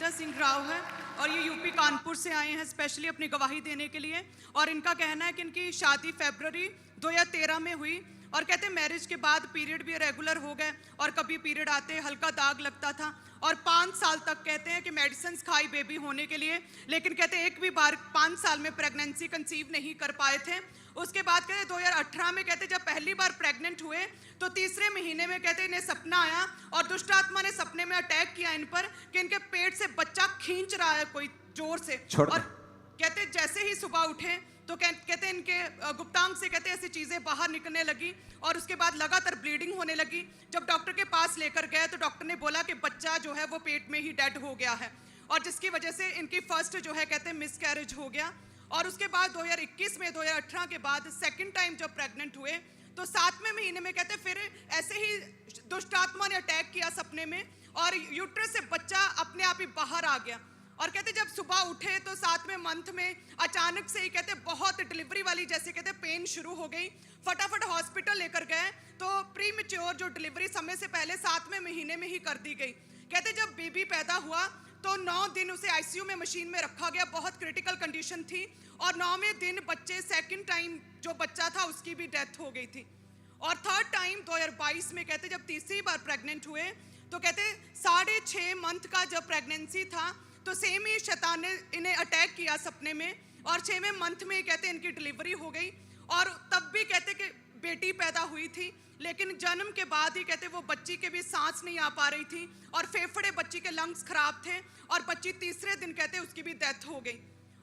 अनीता सिंह राव है और ये यूपी कानपुर से आए हैं स्पेशली अपनी गवाही देने के लिए। और इनका कहना है कि इनकी शादी फरवरी 2013 में हुई और कहते हैं मैरिज के बाद पीरियड भी रेगुलर हो गए और कभी पीरियड आते हल्का दाग लगता था और 5 साल तक कहते हैं कि मेडिसिन खाई बेबी होने के लिए, लेकिन कहते हैं एक भी बार 5 साल में प्रेगनेंसी कंसीव नहीं कर पाए थे। उसके बाद कहते 2018 में कहते जब पहली बार प्रेग्नेंट हुए तो तीसरे महीने में कहते इन्हें सपना आया और दुष्ट आत्मा ने सपने में अटैक किया इन पर कि इनके पेट से बच्चा खींच रहा है कोई जोर से। और कहते जैसे ही सुबह उठे तो कहते इनके गुप्तांग से कहते ऐसी चीजें बाहर निकलने लगी और उसके बाद लगातार ब्लीडिंग होने लगी। जब डॉक्टर के पास लेकर गए तो डॉक्टर ने बोला कि बच्चा जो है वो पेट में ही डेड हो गया है और जिसकी वजह से इनकी फर्स्ट जो है कहते मिसकैरेज हो गया। और उसके बाद 2021 में 2018 के बाद सेकंड टाइम जब प्रेग्नेंट हुए तो 7वें महीने में कहते फिर ऐसे ही दुष्ट आत्मा ने अटैक किया सपने में और यूट्रस से बच्चा अपने आप ही बाहर आ गया। और कहते जब सुबह उठे तो 7वें मंथ में अचानक से ही कहते बहुत डिलीवरी वाली जैसे कहते पेन शुरू हो गई। फटाफट हॉस्पिटल लेकर गए तो प्री मैच्योर जो डिलीवरी समय से पहले 7वें महीने में ही कर दी गई। कहते जब बेबी पैदा हुआ तो 9 दिन उसे आईसीयू में मशीन में रखा गया, बहुत क्रिटिकल कंडीशन थी और 9वें दिन बच्चे सेकंड टाइम जो बच्चा था उसकी भी डेथ हो गई थी। और थर्ड टाइम 2022 में कहते जब तीसरी बार प्रेग्नेंट हुए तो कहते 6.5 मंथ का जब प्रेगनेंसी था तो सेम ही शैतान ने इन्हें अटैक किया सपने में और 6वें मंथ में कहते इनकी डिलीवरी हो गई। और तब भी कहते कि बेटी पैदा हुई थी, लेकिन जन्म के बाद ही कहते वो बच्ची के भी सांस नहीं आ पा रही थी और फेफड़े बच्ची के लंग्स खराब थे और बच्ची तीसरे दिन कहते उसकी भी डेथ हो गई।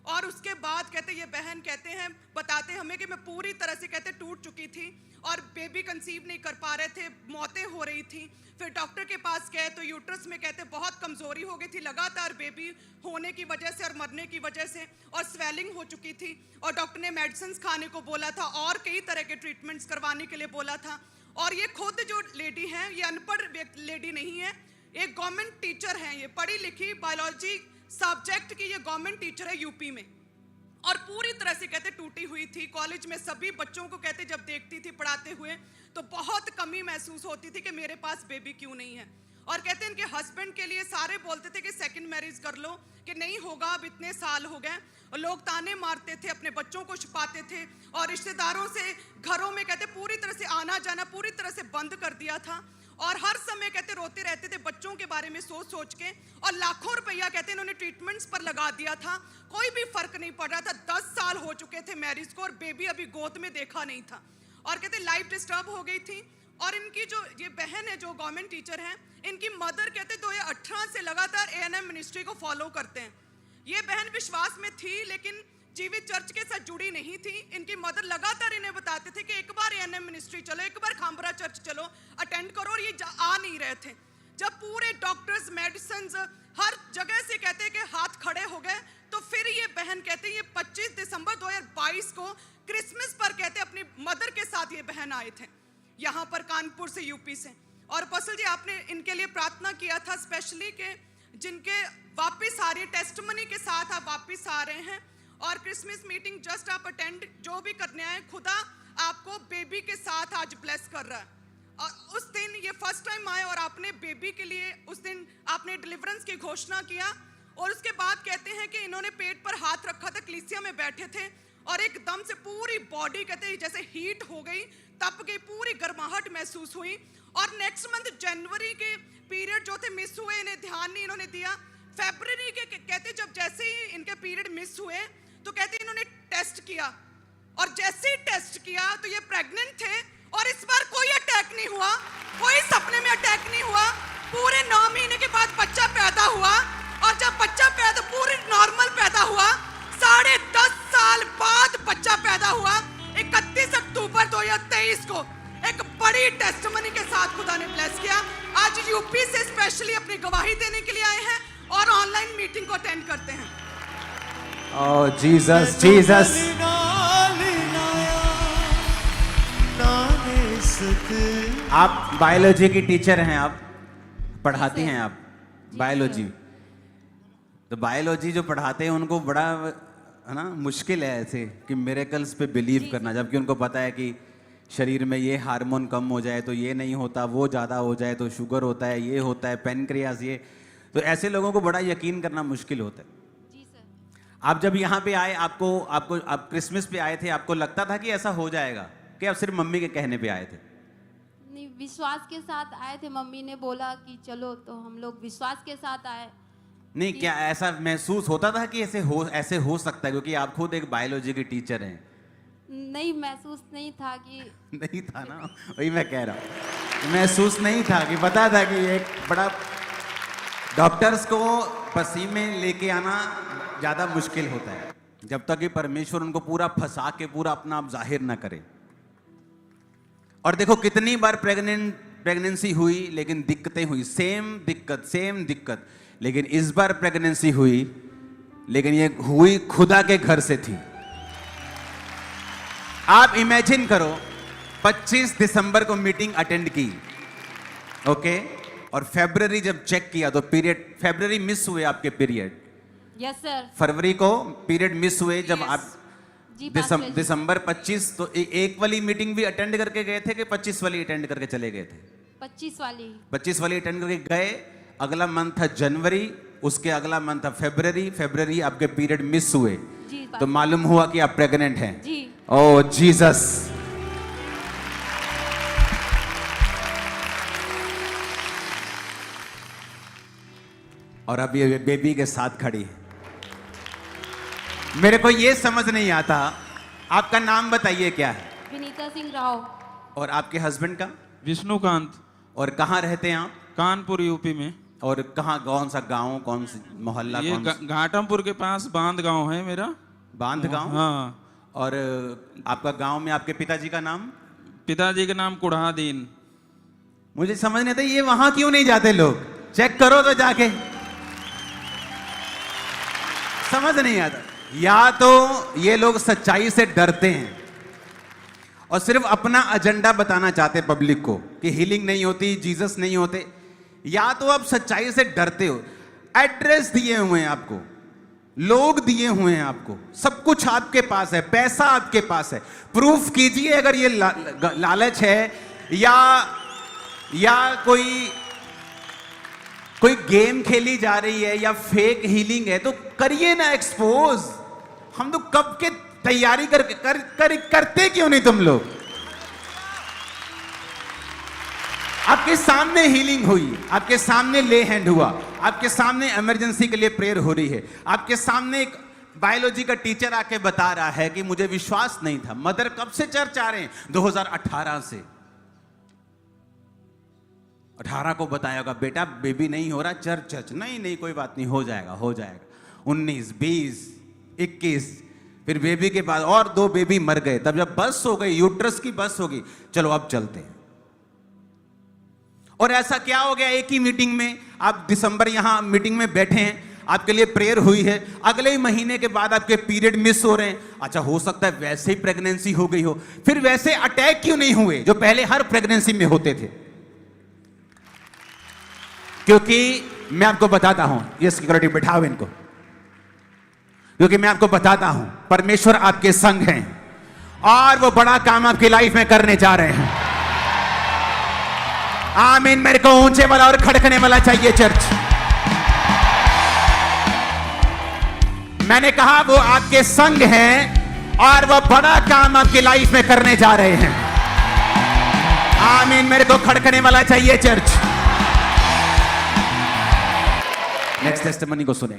और उसके बाद कहते ये बहन कहते हैं बताते हमें कि मैं पूरी तरह से कहते टूट चुकी थी और बेबी कंसीव नहीं कर पा रहे थे, मौतें हो रही थी। फिर डॉक्टर के पास गए तो यूट्रस में कहते बहुत कमजोरी हो गई थी लगातार बेबी होने की वजह से और मरने की वजह से और स्वेलिंग हो चुकी थी और डॉक्टर ने मेडिसिन खाने को बोला था और कई तरह के ट्रीटमेंट्स करवाने के लिए बोला था। और ये खुद जो लेडी हैं ये अनपढ़ लेडी नहीं है, एक गवर्नमेंट टीचर हैं, ये पढ़ी लिखी बायोलॉजी सब्जेक्ट की ये गवर्नमेंट टीचर है यूपी में और पूरी तरह से कहते टूटी हुई थी। कॉलेज में सभी बच्चों को कहते जब देखती थी पढ़ाते हुए तो बहुत कमी महसूस होती थी कि मेरे पास बेबी क्यों नहीं है। और कहते इनके हस्बैंड के लिए सारे बोलते थे कि सेकंड मैरिज कर लो कि नहीं होगा, अब इतने साल हो गए। और लोग ताने मारते थे, अपने बच्चों को छुपाते थे और रिश्तेदारों से घरों में कहते पूरी तरह से आना जाना पूरी तरह से बंद कर दिया था और हर समय कहते रोते रहते थे बच्चों के बारे में सोच सोच के। और लाखों रुपया कहते इन्होंने ट्रीटमेंट्स पर लगा दिया था, कोई भी फर्क नहीं पड़ रहा था। 10 साल हो चुके थे मैरिज को और बेबी अभी गोद में देखा नहीं था और कहते लाइफ डिस्टर्ब हो गई थी। और इनकी जो ये बहन है जो गवर्नमेंट टीचर है, इनकी मदर कहते 2018 से लगातार ANM मिनिस्ट्री को फॉलो करते हैं। ये बहन विश्वास में थी लेकिन जीवित चर्च के साथ जुड़ी नहीं थी। इनकी मदर लगातार इन्हें बताते थे कि एक बार ANM मिनिस्ट्री चलो, एक बार खामरा चर्च चलो, अटेंड करो, और ये आ नहीं रहे थे। जब पूरे डॉक्टर्स मेडिसिन हर जगह से कहते कि हाथ खड़े हो गए तो फिर ये बहन कहते ये 25 दिसंबर 2022 को क्रिसमस पर कहते अपनी मदर के साथ ये बहन आए थे यहाँ पर कानपुर से यूपी से। और अपोस्टल जी आपने इनके लिए प्रार्थना किया था स्पेशली के जिनके वापिस आ रही टेस्टमनी के साथ आप वापिस आ रहे हैं और क्रिसमस मीटिंग जस्ट आप अटेंड जो भी करने आए, खुदा आपको बेबी के साथ आज ब्लेस कर रहा है। और उस दिन ये फर्स्ट टाइम आए और आपने बेबी के लिए उस दिन आपने डिलीवरेंस की घोषणा किया। और उसके बाद कहते हैं कि इन्होंने पेट पर हाथ रखा था, कलीसिया में बैठे थे और एकदम से पूरी बॉडी कहते हैं जैसे हीट हो गई, तप गई, पूरी गर्माहट महसूस हुई। और नेक्स्ट मंथ जनवरी के पीरियड जो थे मिस हुए, इन्हें ध्यान नहीं इन्होंने दिया। फरवरी के कहते जब जैसे ही इनके पीरियड मिस हुए तो कहते इन्होंने टेस्ट किया और जैसे ही टेस्ट किया तो ये प्रेग्नेंट थे और इस बार कोई अटैक नहीं हुआ, कोई सपने में अटैक नहीं हुआ। पूरे 9 महीने के बाद बच्चा पैदा हुआ और जब बच्चा पैदा पूरी नॉर्मल पैदा हुआ, 10.5 साल बाद बच्चा पैदा हुआ 31 अक्टूबर 2023 को एक बड़ी टेस्टमनी के साथ खुदा ने ब्लेस किया। आज यूपी से स्पेशली अपनी गवाही देने के लिए आए हैं और ऑनलाइन मीटिंग को अटेंड करते हैं। Oh Jesus, Jesus. आप बायोलॉजी की टीचर हैं, आप पढ़ाती हैं, आप बायोलॉजी। तो बायोलॉजी जो पढ़ाते हैं उनको बड़ा है ना मुश्किल है ऐसे कि मिरेकल्स पे बिलीव करना, जबकि उनको पता है कि शरीर में ये हार्मोन कम हो जाए तो ये नहीं होता, वो ज़्यादा हो जाए तो शुगर होता है, ये होता है, पेनक्रियास ये। तो ऐसे लोगों को बड़ा यकीन करना मुश्किल होता है। जी सर। आप जब यहाँ पे आए, आप क्रिसमस पे आए थे, आपको लगता था कि ऐसा हो जाएगा, कि आप सिर्फ मम्मी के कहने पे आए थे? नहीं, विश्वास के साथ आए थे। मम्मी ने बोला कि चलो, तो हम लोग विश्वास के साथ आए। नहीं, क्या ऐसा महसूस होता था कि ऐसे हो सकता है, क्योंकि आप खुद एक बायोलॉजी की टीचर हैं? नहीं, महसूस नहीं था कि नहीं था ना, वही मैं कह रहा हूँ, महसूस नहीं था कि पता था कि एक बड़ा डॉक्टर्स को पसीने में लेके आना ज़्यादा मुश्किल होता है, जब तक कि परमेश्वर उनको पूरा फंसा के पूरा अपना आप जाहिर ना करे। और देखो कितनी बार प्रेगनेंसी हुई, लेकिन दिक्कतें हुई, सेम दिक्कत, लेकिन इस बार प्रेगनेंसी हुई, लेकिन ये हुई खुदा के घर से थी। आप इमेजिन करो, 25 दिसंबर को मीटिंग अटेंड की, ओके, और फरवरी जब चेक किया तो फरवरी मिस हुए आपके पीरियड। Yes sir. फरवरी को पीरियड मिस हुए जब आप जी, दिसंबर 25, तो एक वाली मीटिंग भी अटेंड करके गए थे कि 25 वाली अटेंड करके चले गए थे? 25 वाली। 25 वाली अटेंड करके गए। अगला मंथ था जनवरी, उसके अगला मंथ था फरवरी आपके पीरियड मिस हुए, जी, तो मालूम हुआ कि आप प्रेग्नेंट हैं। जी। ओह जीसस। और अब ये बेबी के साथ खड़ी है। मेरे को ये समझ नहीं आता, आपका नाम बताइए क्या है? विनीता सिंह राव। और आपके हस्बैंड का? विष्णुकांत। और कहाँ रहते हैं आप? कानपुर यूपी में। और कहाँ, कौन सा गांव, कौन सी मोहल्ला? ये घाटमपुर के पास बांध गांव है मेरा। बांध गांव? हाँ। और आपका गांव में आपके पिताजी का नाम? पिताजी का नाम कुढ़ादीन। मुझे समझ नहीं आता ये वहां क्यों नहीं जाते लोग, चेक करो तो जाके, समझ नहीं आता। या तो ये लोग सच्चाई से डरते हैं और सिर्फ अपना एजेंडा बताना चाहते हैं पब्लिक को कि हीलिंग नहीं होती, जीसस नहीं होते, या तो आप सच्चाई से डरते हो। एड्रेस दिए हुए हैं आपको, लोग दिए हुए हैं आपको, सब कुछ आपके पास है, पैसा आपके पास है, प्रूफ कीजिए अगर ये लालच है या कोई गेम खेली जा रही है या फेक हीलिंग है, तो करिए ना एक्सपोज। हम तो कब के तैयारी करते क्यों नहीं तुम लोग? आपके सामने हीलिंग हुई, आपके सामने ले हैंड हुआ, आपके सामने इमरजेंसी के लिए प्रेयर हो रही है, आपके सामने एक बायोलॉजी का टीचर आके बता रहा है कि मुझे विश्वास नहीं था। मदर कब से चर्च आ रहे हैं? 2018 से। 18 को बताया होगा, बेटा बेबी नहीं हो रहा, चर्च नहीं कोई बात नहीं, हो जाएगा। 19, 20, 21, फिर बेबी के बाद और 2 बेबी मर गए। तब जब बस हो गई, यूट्रस की बस होगी, चलो अब चलते हैं। और ऐसा क्या हो गया, एक ही मीटिंग में आप दिसंबर यहां मीटिंग में बैठे हैं, आपके लिए प्रेयर हुई है, अगले ही महीने के बाद आपके पीरियड मिस हो रहे हैं। अच्छा, हो सकता है वैसे ही प्रेगनेंसी हो गई हो, फिर वैसे अटैक क्यों नहीं हुए जो पहले हर प्रेगनेंसी में होते थे? क्योंकि मैं आपको बताता हूं, ये सिक्योरिटी बिठाओ इनको, क्योंकि मैं आपको बताता हूं परमेश्वर आपके संग हैं और वो बड़ा काम आपकी लाइफ में करने जा रहे हैं। आमीन। मेरे को ऊंचे वाला और खड़कने वाला चाहिए चर्च। मैंने कहा वो आपके संग हैं और वो बड़ा काम आपकी लाइफ में करने जा रहे हैं। आमीन। मेरे को खड़कने वाला चाहिए चर्च। नेक्स्ट टेस्टिमनी को सुने।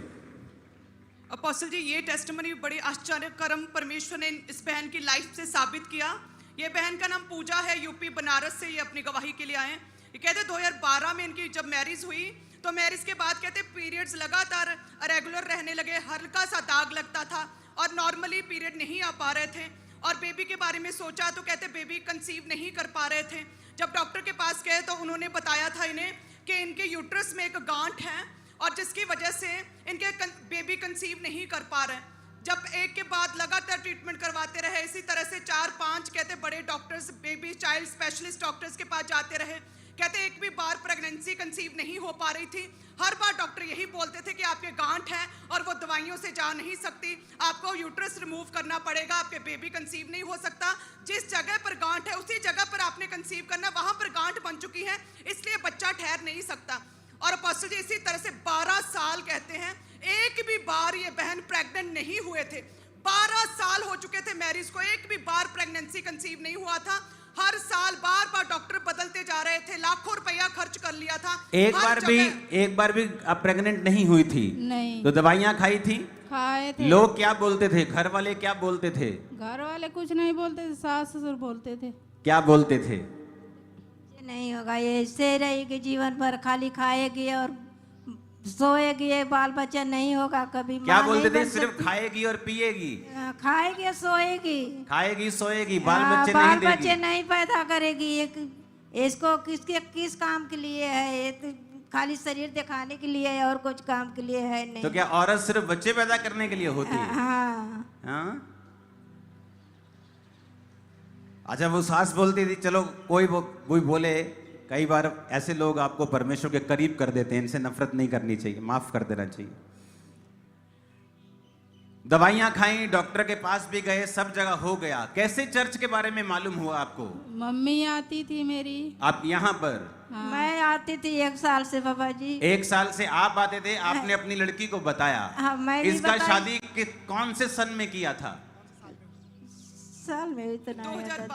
अपोस्टल जी, ये टेस्टिमनी बड़ी आश्चर्यकरम परमेश्वर ने इस बहन की लाइफ से साबित किया। ये बहन का नाम पूजा है, यूपी बनारस से ये अपनी गवाही के लिए आए। ये कहते 2012 में इनकी जब मैरिज हुई, तो मैरिज के बाद कहते पीरियड्स लगातार रेगुलर रहने लगे, हल्का सा दाग लगता था और नॉर्मली पीरियड नहीं आ पा रहे थे। और बेबी के बारे में सोचा तो कहते बेबी कंसीव नहीं कर पा रहे थे। जब डॉक्टर के पास गए तो उन्होंने बताया था इन्हें कि इनके यूट्रस में एक गांठ है और जिसकी वजह से इनके बेबी कंसीव नहीं कर पा रहे। जब एक के बाद लगातार ट्रीटमेंट करवाते रहे, इसी तरह से 4-5 कहते बड़े doctors, baby child specialist doctors के पास जाते रहे। कहते एक भी बार प्रेगनेंसी कंसीव नहीं हो पा रही थी। हर बार डॉक्टर यही बोलते थे कि आपके गांठ है और वो दवाइयों से जा नहीं सकती, आपको यूट्रस रिमूव करना पड़ेगा, आपके बेबी कंसीव नहीं हो सकता। जिस जगह पर गांठ है उसी जगह पर आपने कंसीव करना, वहां पर गांठ बन चुकी है, इसलिए बच्चा ठहर नहीं सकता। और अपोस्टल जी इसी तरह से 12 साल कहते हैं एक भी बार ये बहन प्रेग्नेंट नहीं हुए थे। 12 साल हो चुके थे मैरिज को, एक भी बार प्रेगनेंसी कंसीव नहीं हुआ था। हर साल बार बार डॉक्टर बदलते जा रहे थे, लाखों रुपया खर्च कर लिया था। एक हर बार भी आप प्रेग्नेंट नहीं हुई थी? नहीं। तो दवाइयां खाई थी? खाए थे। लोग क्या बोलते थे, घर वाले क्या बोलते थे? घर वाले कुछ नहीं बोलते थे, सास ससुर बोलते थे। क्या बोलते थे? नहीं होगा, ये ऐसे रहेगी जीवन भर, खाली खाएगी और सोएगी, ये बाल बच्चा नहीं होगा कभी। क्या माँ बोलते नहीं थे? बन सिर्फ सकती। खाएगी और पिएगी, खाएगी और सोएगी, खाएगी सोएगी, बाल बच्चे बाल नहीं बच्चे देगी। नहीं पैदा करेगी। इसको किस काम के लिए है? ये तो खाली शरीर दिखाने के लिए है और कुछ काम के लिए है नहीं। तो क्या औरत सिर्फ बच्चे पैदा करने के लिए होती है? हाँ। हाँ? अच्छा, वो सास बोलती थी, चलो कोई बोले, कई बार ऐसे लोग आपको परमेश्वर के करीब कर देते हैं, इनसे नफरत नहीं करनी चाहिए, माफ कर देना चाहिए। दवाइयां खाई, डॉक्टर के पास भी गए, सब जगह हो गया। कैसे चर्च के बारे में मालूम हुआ आपको? मम्मी आती थी मेरी। आप यहाँ पर? हाँ। मैं आती थी 1 साल से बाबा जी। 1 साल से आप आते थे, आपने अपनी लड़की को बताया। हाँ, मैं भी इसका बताई। शादी कौन से सन में किया था? साल में इतना आया था,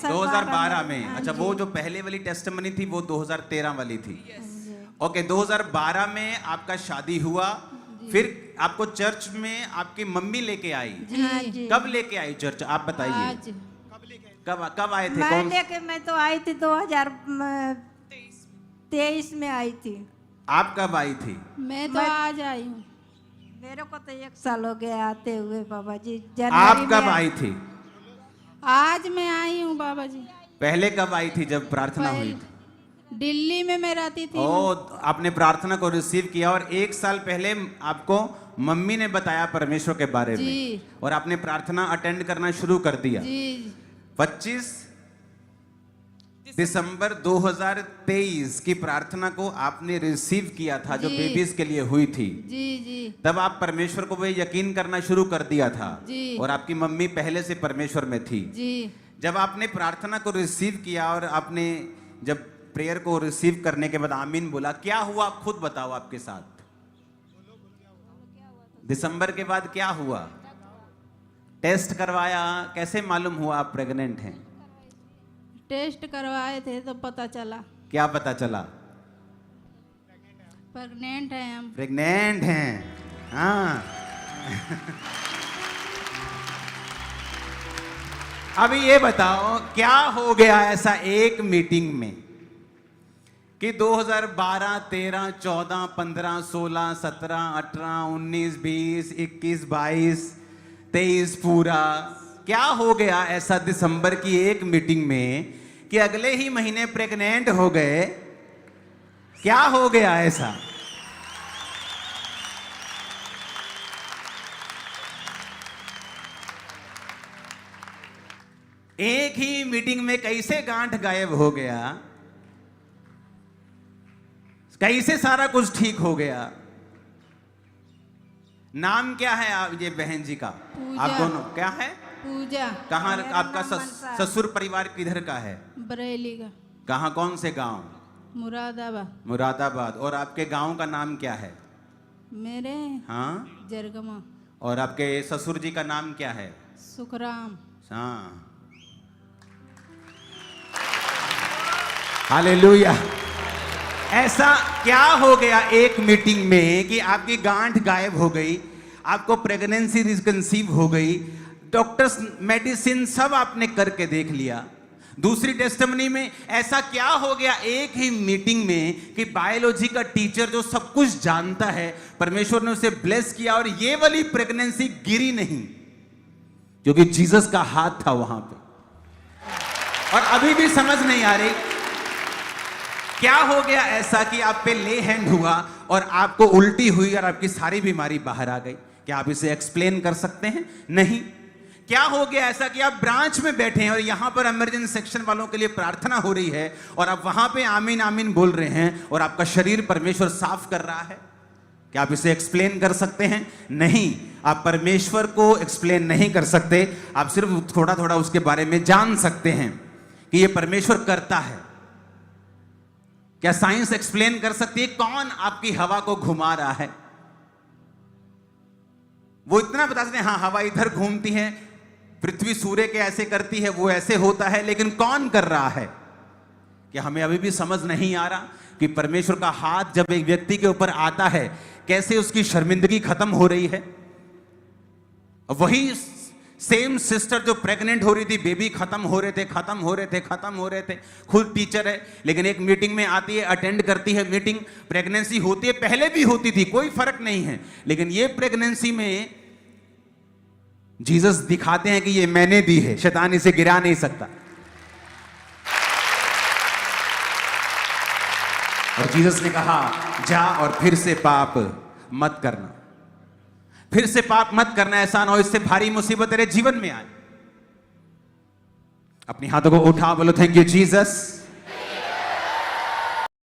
2012 में। हाँ अच्छा, जी। वो जो पहले वाली टेस्टिमनी थी वो 2013 वाली थी। ओके, 2012 में आपका शादी हुआ, फिर आपको चर्च में आपकी मम्मी लेके आई। हाँ जी। कब लेके आई चर्च, आप बताइए। आज कब आए थे? मैं तो आई थी 2023 में आई थी। आप कब आई थी? मैं तो आज आई हूँ। मेरे को तो 1 साल हो गया आते हुए बाबा जी। आप कब आई थी? आज मैं आई हूँ बाबा जी। पहले कब आई थी जब प्रार्थना हुई थी? दिल्ली में मैं रहती थी। ओ, आपने प्रार्थना को रिसीव किया और 1 साल पहले आपको मम्मी ने बताया परमेश्वर के बारे जी। में, और आपने प्रार्थना अटेंड करना शुरू कर दिया। जी 25 दिसंबर 2023 की प्रार्थना को आपने रिसीव किया था, जो जी। बेबीज के लिए हुई थी। जी जी तब आप परमेश्वर को भी यकीन करना शुरू कर दिया था, जी। और आपकी मम्मी पहले से परमेश्वर में थी। जी। जब आपने प्रार्थना को रिसीव किया और आपने जब प्रेयर को रिसीव करने के बाद आमीन बोला, क्या हुआ आप खुद बताओ आपके साथ। दिसंबर के बाद क्या हुआ? टेस्ट करवाया, कैसे मालूम हुआ आप प्रेग्नेंट हैं? टेस्ट करवाए थे तो पता चला क्या पता चला? प्रेग्नेंट हैं हम। प्रेग्नेंट हैं। हाँ। अभी ये बताओ, क्या हो गया ऐसा एक मीटिंग में कि 2012, 13, 14, 15, 16, 17, 18, 19, 20, 21, 22, 23 पूरा? क्या हो गया ऐसा दिसंबर की एक मीटिंग में कि अगले ही महीने प्रेग्नेंट हो गए? क्या हो गया ऐसा? एक ही मीटिंग में कैसे गांठ गायब हो गया, कैसे सारा कुछ ठीक हो गया? नाम क्या है आप ये बहन जी का? पूजा। आप दोनों क्या है? पूजा कहाँ मेरा आपका नाम मनसा। ससुर परिवार किधर का है? बरेली का। कहाँ, कौन से गांव? मुरादाबाद। मुरादाबाद। और आपके गांव का नाम क्या है? मेरे हाँ। जरगमा। और आपके ससुर जी का नाम क्या है? सुखराम। हाँ। हालेलुया। ऐसा क्या हो गया एक मीटिंग में कि आपकी गांठ गायब हो गई, आपको प्रेगनेंसी रिकंसीव हो गई, डॉक्टर्स मेडिसिन सब आपने करके देख लिया। दूसरी टेस्टिमनी में ऐसा क्या हो गया एक ही मीटिंग में कि बायोलॉजी का टीचर जो सब कुछ जानता है, परमेश्वर ने उसे ब्लेस किया और ये वाली प्रेगनेंसी गिरी नहीं, क्योंकि जीसस का हाथ था वहां पे। और अभी भी समझ नहीं आ रही क्या हो गया ऐसा कि आप पे ले हैंड हुआ और आपको उल्टी हुई और आपकी सारी बीमारी बाहर आ गई। क्या आप इसे एक्सप्लेन कर सकते हैं? नहीं। क्या हो गया ऐसा कि आप ब्रांच में बैठे हैं और यहां पर इमरजेंसी सेक्शन वालों के लिए प्रार्थना हो रही है और आप वहां पे आमीन आमीन बोल रहे हैं और आपका शरीर परमेश्वर साफ कर रहा है? क्या आप इसे एक्सप्लेन कर सकते हैं? नहीं। आप परमेश्वर को एक्सप्लेन नहीं कर सकते, आप सिर्फ थोड़ा थोड़ा उसके बारे में जान सकते हैं कि यह परमेश्वर करता है। क्या साइंस एक्सप्लेन कर सकती है कौन आपकी हवा को घुमा रहा है? वो इतना बता सकते हैं हाँ हवा इधर घूमती है, पृथ्वी सूर्य के ऐसे करती है, वो ऐसे होता है, लेकिन कौन कर रहा है? कि हमें अभी भी समझ नहीं आ रहा कि परमेश्वर का हाथ जब एक व्यक्ति के ऊपर आता है कैसे उसकी शर्मिंदगी खत्म हो रही है। वही सेम सिस्टर जो प्रेग्नेंट हो रही थी, बेबी खत्म हो रहे थे, खुद टीचर है, लेकिन एक मीटिंग में आती है, अटेंड करती है मीटिंग, प्रेगनेंसी होती है, पहले भी होती थी, कोई फर्क नहीं है, लेकिन ये प्रेगनेंसी में जीसस दिखाते हैं कि ये मैंने दी है, शैतान इसे गिरा नहीं सकता। और जीसस ने कहा जा और फिर से पाप मत करना, फिर से पाप मत करना, ऐसा ना हो इससे भारी मुसीबत तेरे जीवन में आए। अपनी हाथों को उठा, बोलो थैंक यू जीसस।